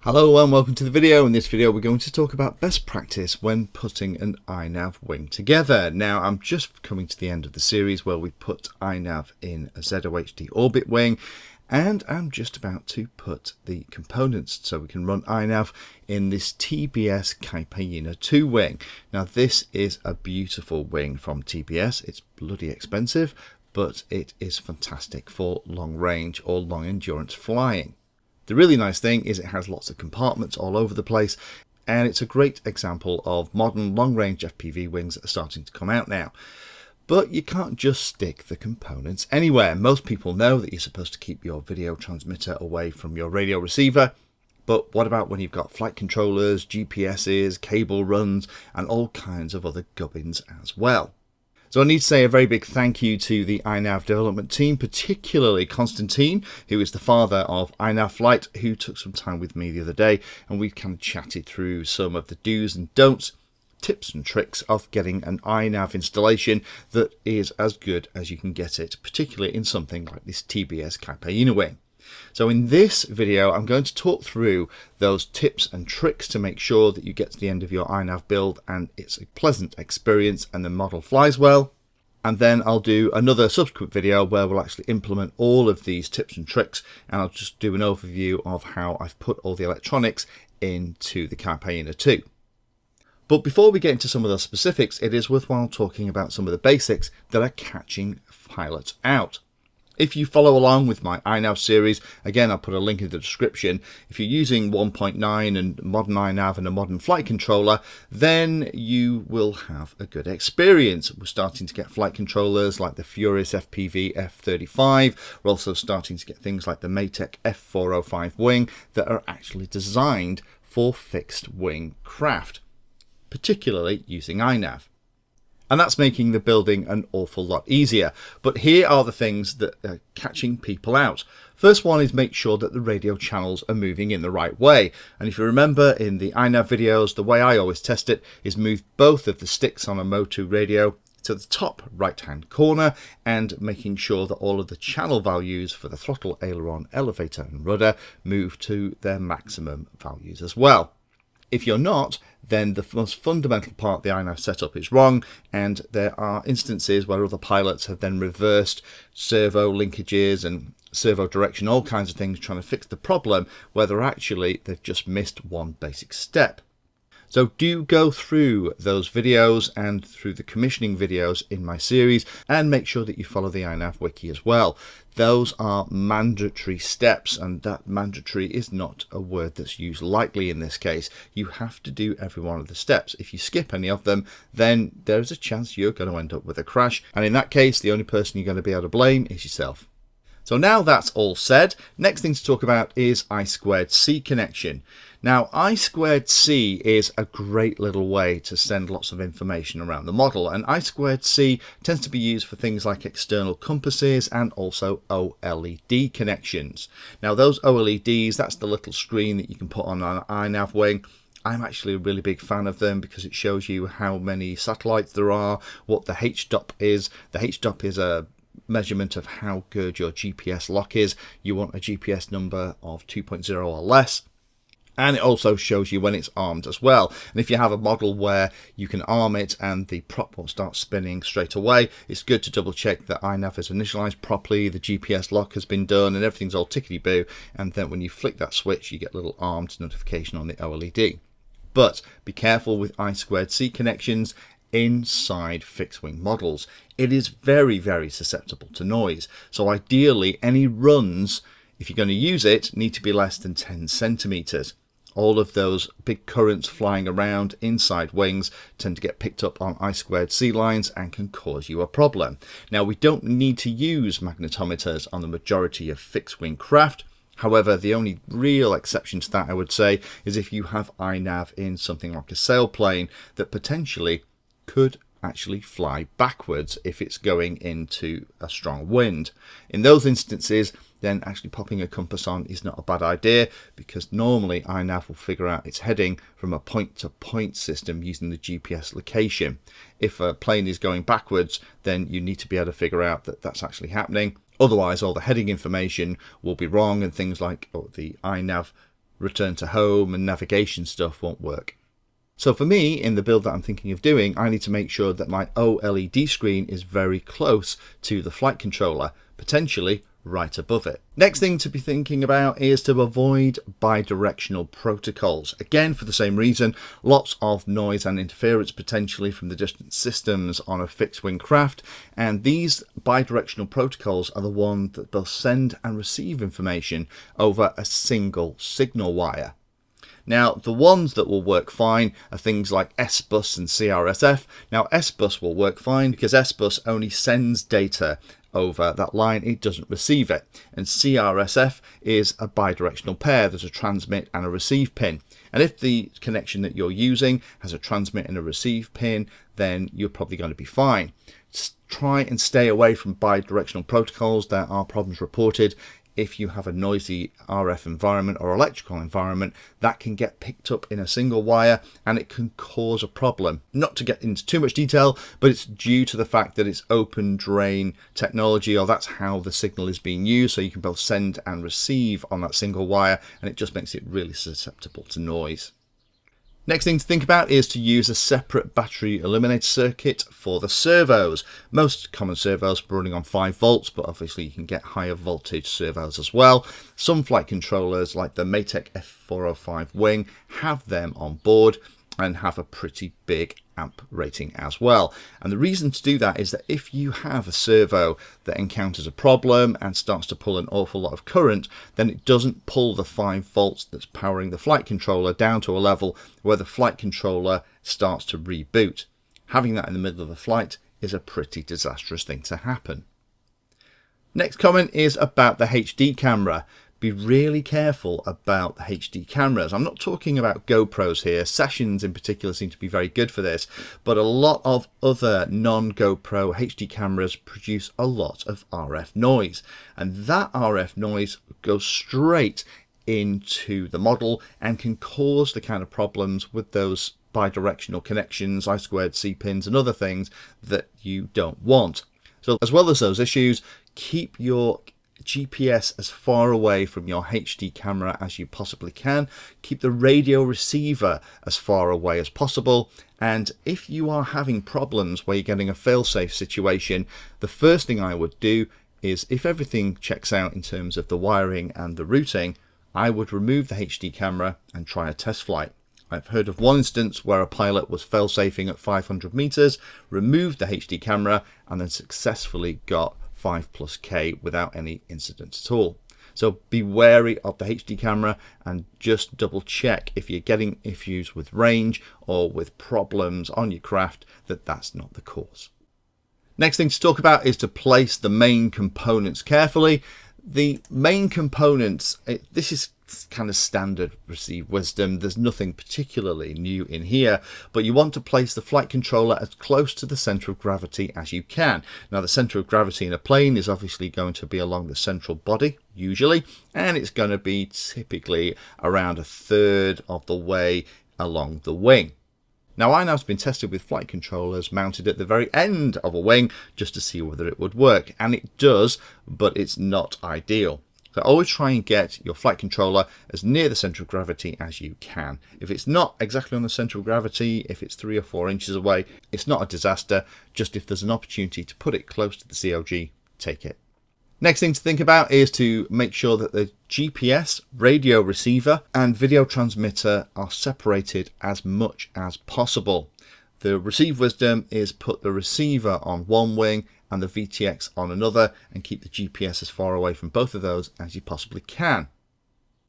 Hello and welcome to the video. In this video we're going to talk about best practice when putting an iNav wing together. Now I'm just coming to the end of the series where we put iNav in a ZOHD orbit wing, and I'm just about to put the components so we can run iNav in this TBS Kuiper 2 wing. Now this is a beautiful wing from TBS. It's bloody expensive, but it is fantastic for long range or long endurance flying. The really nice thing is it has lots of compartments all over the place, and it's a great example of modern long-range FPV wings that are starting to come out now. But you can't just stick the components anywhere. Most people know that you're supposed to keep your video transmitter away from your radio receiver, but what about when you've got flight controllers, GPSs, cable runs, and all kinds of other gubbins as well? So I need to say a very big thank you to the iNav development team, particularly Constantine, who is the father of iNav Flight, who took some time with me the other day, and we kind of chatted through some of the do's and don'ts, tips and tricks of getting an iNav installation that is as good as you can get it, particularly in something like this TBS Kuiper wing. So in this video, I'm going to talk through those tips and tricks to make sure that you get to the end of your iNav build and it's a pleasant experience and the model flies well. And then I'll do another subsequent video where we'll actually implement all of these tips and tricks, and I'll just do an overview of how I've put all the electronics into the Kuiper 2. But before we get into some of the specifics, it is worthwhile talking about some of the basics that are catching pilots out. If you follow along with my iNav series, again I'll put a link in the description. If you're using 1.9 and modern iNav and a modern flight controller, then you will have a good experience. We're starting to get flight controllers like the Furious FPV F35. We're also starting to get things like the Maytech F405 wing that are actually designed for fixed wing craft, particularly using iNav. And that's making the building an awful lot easier. But here are the things that are catching people out. First one is make sure that the radio channels are moving in the right way. And if you remember in the iNav videos, the way I always test it is move both of the sticks on a Mo2 radio to the top right hand corner and making sure that all of the channel values for the throttle, aileron, elevator and rudder move to their maximum values as well. If you're not, then the most fundamental part of the iNav setup is wrong, and there are instances where other pilots have then reversed servo linkages and servo direction, all kinds of things, trying to fix the problem, whether actually they've just missed one basic step. So do go through those videos and through the commissioning videos in my series and make sure that you follow the iNav wiki as well. Those are mandatory steps, and that mandatory is not a word that's used lightly in this case. You have to do every one of the steps. If you skip any of them, then there's a chance you're going to end up with a crash. And in that case, the only person you're going to be able to blame is yourself. So now that's all said, next thing to talk about is I2C connection. Now I2C is a great little way to send lots of information around the model, and I2C tends to be used for things like external compasses and also OLED connections. Now those OLEDs, that's the little screen that you can put on an iNav wing. I'm actually a really big fan of them because it shows you how many satellites there are, what the H-stop is. The H-stop is a measurement of how good your GPS lock is. You want a GPS number of 2.0 or less. And it also shows you when it's armed as well. And if you have a model where you can arm it and the prop won't start spinning straight away, it's good to double check that iNav is initialized properly, the GPS lock has been done, and everything's all tickety-boo. And then when you flick that switch, you get a little armed notification on the OLED. But be careful with I2C connections inside fixed-wing models. It is very, very susceptible to noise. So ideally, any runs, if you're going to use it, need to be less than 10 centimeters. All of those big currents flying around inside wings tend to get picked up on I2C lines and can cause you a problem. Now, we don't need to use magnetometers on the majority of fixed-wing craft. However, the only real exception to that, I would say, is if you have iNav in something like a sailplane that potentially could actually fly backwards if it's going into a strong wind. In those instances, then actually popping a compass on is not a bad idea, because normally iNav will figure out its heading from a point-to-point system using the GPS location. If a plane is going backwards, then you need to be able to figure out that that's actually happening. Otherwise, all the heading information will be wrong, and things like the iNav return to home and navigation stuff won't work. So for me, in the build that I'm thinking of doing, I need to make sure that my OLED screen is very close to the flight controller, potentially right above it. Next thing to be thinking about is to avoid bidirectional protocols. Again, for the same reason, lots of noise and interference potentially from the distant systems on a fixed wing craft, and these bidirectional protocols are the ones that both send and receive information over a single signal wire. Now, the ones that will work fine are things like S-Bus and CRSF. Now, S-Bus will work fine because S-Bus only sends data over that line, it doesn't receive it. And CRSF is a bidirectional pair. There's a transmit and a receive pin. And if the connection that you're using has a transmit and a receive pin, then you're probably going to be fine. Try and stay away from bidirectional protocols. There are problems reported. If you have a noisy RF environment or electrical environment, that can get picked up in a single wire and it can cause a problem. Not to get into too much detail, but it's due to the fact that it's open drain technology, or that's how the signal is being used. So you can both send and receive on that single wire, and it just makes it really susceptible to noise. Next thing to think about is to use a separate battery eliminator circuit for the servos. Most common servos are running on 5 volts, but obviously you can get higher voltage servos as well. Some flight controllers like the Maytech F405 wing have them on board and have a pretty big amp rating as well. And the reason to do that is that if you have a servo that encounters a problem and starts to pull an awful lot of current, then it doesn't pull the 5 volts that's powering the flight controller down to a level where the flight controller starts to reboot. Having that in the middle of a flight is a pretty disastrous thing to happen. Next comment is about the HD camera. Be really careful about the HD cameras. I'm not talking about GoPros here. Sessions in particular seem to be very good for this, but a lot of other non-GoPro HD cameras produce a lot of RF noise, and that RF noise goes straight into the model and can cause the kind of problems with those bidirectional connections, I2C pins and other things that you don't want. So as well as those issues, keep your GPS as far away from your HD camera as you possibly can. Keep the radio receiver as far away as possible. And if you are having problems where you're getting a fail-safe situation, the first thing I would do is, if everything checks out in terms of the wiring and the routing, I would remove the HD camera and try a test flight. I've heard of one instance where a pilot was fail-safing at 500 meters, removed the HD camera, and then successfully got 5+ K without any incident at all. So be wary of the HD camera and just double check if you're getting issues with range or with problems on your craft that that's not the cause. Next thing to talk about is to place the main components carefully. The main components, this is kind of standard received wisdom. There's nothing particularly new in here, but you want to place the flight controller as close to the center of gravity as you can. Now, the center of gravity in a plane is obviously going to be along the central body, usually, and it's going to be typically around 1/3 of the way along the wing. Now, iNav's been tested with flight controllers mounted at the very end of a wing just to see whether it would work, and it does, but it's not ideal. So always try and get your flight controller as near the center of gravity as you can. If it's not exactly on the center of gravity, if it's 3 or 4 inches away, it's not a disaster. Just if there's an opportunity to put it close to the COG, take it. Next thing to think about is to make sure that the GPS, radio receiver, and video transmitter are separated as much as possible. The receive wisdom is put the receiver on one wing and the VTX on another, and keep the GPS as far away from both of those as you possibly can.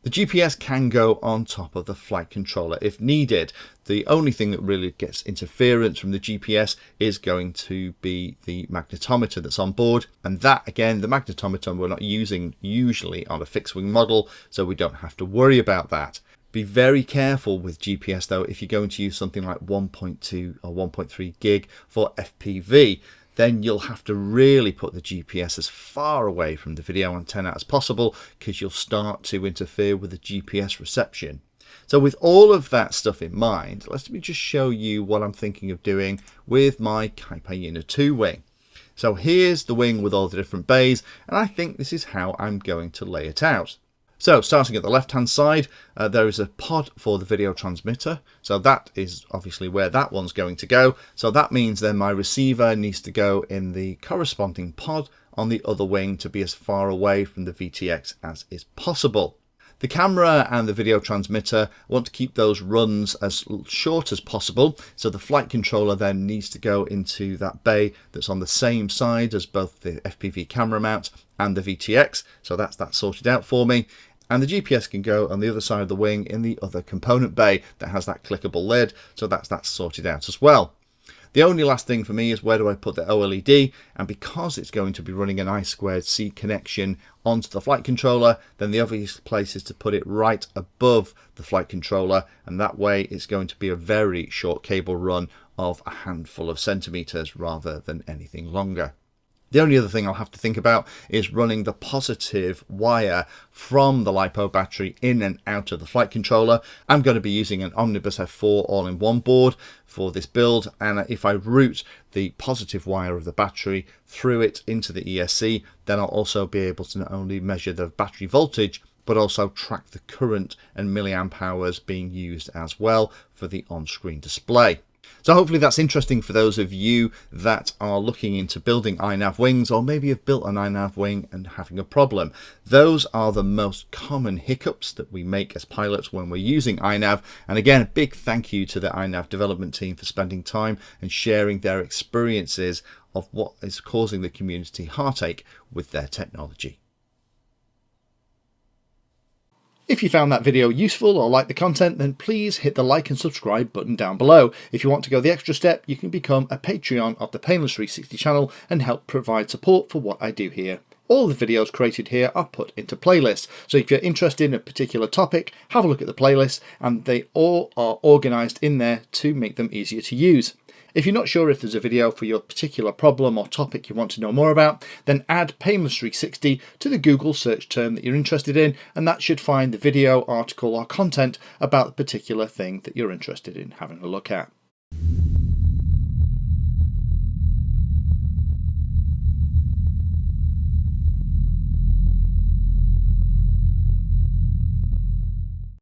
The GPS can go on top of the flight controller if needed. The only thing that really gets interference from the GPS is going to be the magnetometer that's on board, and that, again, the magnetometer we're not using usually on a fixed wing model, so we don't have to worry about that. Be very careful with GPS though if you're going to use something like 1.2 or 1.3 gig for FPV. Then you'll have to really put the GPS as far away from the video antenna as possible, because you'll start to interfere with the GPS reception. So with all of that stuff in mind, let me just show you what I'm thinking of doing with my Hyena 2 wing. So here's the wing with all the different bays, and I think this is how I'm going to lay it out. So starting at the left hand side, there is a pod for the video transmitter. So that is obviously where that one's going to go. So that means then my receiver needs to go in the corresponding pod on the other wing to be as far away from the VTX as is possible. The camera and the video transmitter, I want to keep those runs as short as possible. So the flight controller then needs to go into that bay that's on the same side as both the FPV camera mount and the VTX. So that's that sorted out for me. And the GPS can go on the other side of the wing in the other component bay that has that clickable lid. So that's sorted out as well. The only last thing for me is where do I put the OLED, and because it's going to be running an I2C connection onto the flight controller, then the obvious place is to put it right above the flight controller, and that way it's going to be a very short cable run of a handful of centimeters rather than anything longer. The only other thing I'll have to think about is running the positive wire from the LiPo battery in and out of the flight controller. I'm going to be using an Omnibus F4 all-in-one board for this build, and if I route the positive wire of the battery through it into the ESC, then I'll also be able to not only measure the battery voltage, but also track the current and milliamp hours being used as well for the on-screen display. So hopefully that's interesting for those of you that are looking into building iNav wings, or maybe have built an iNav wing and having a problem. Those are the most common hiccups that we make as pilots when we're using iNav. And again, a big thank you to the iNav development team for spending time and sharing their experiences of what is causing the community heartache with their technology. If you found that video useful or like the content, then please hit the like and subscribe button down below. If you want to go the extra step, you can become a Patreon of the Painless 360 channel and help provide support for what I do here. All the videos created here are put into playlists, so if you're interested in a particular topic, have a look at the playlist, and they all are organised in there to make them easier to use. If you're not sure if there's a video for your particular problem or topic you want to know more about, then add Painless 360 to the Google search term that you're interested in, and that should find the video, article or content about the particular thing that you're interested in having a look at.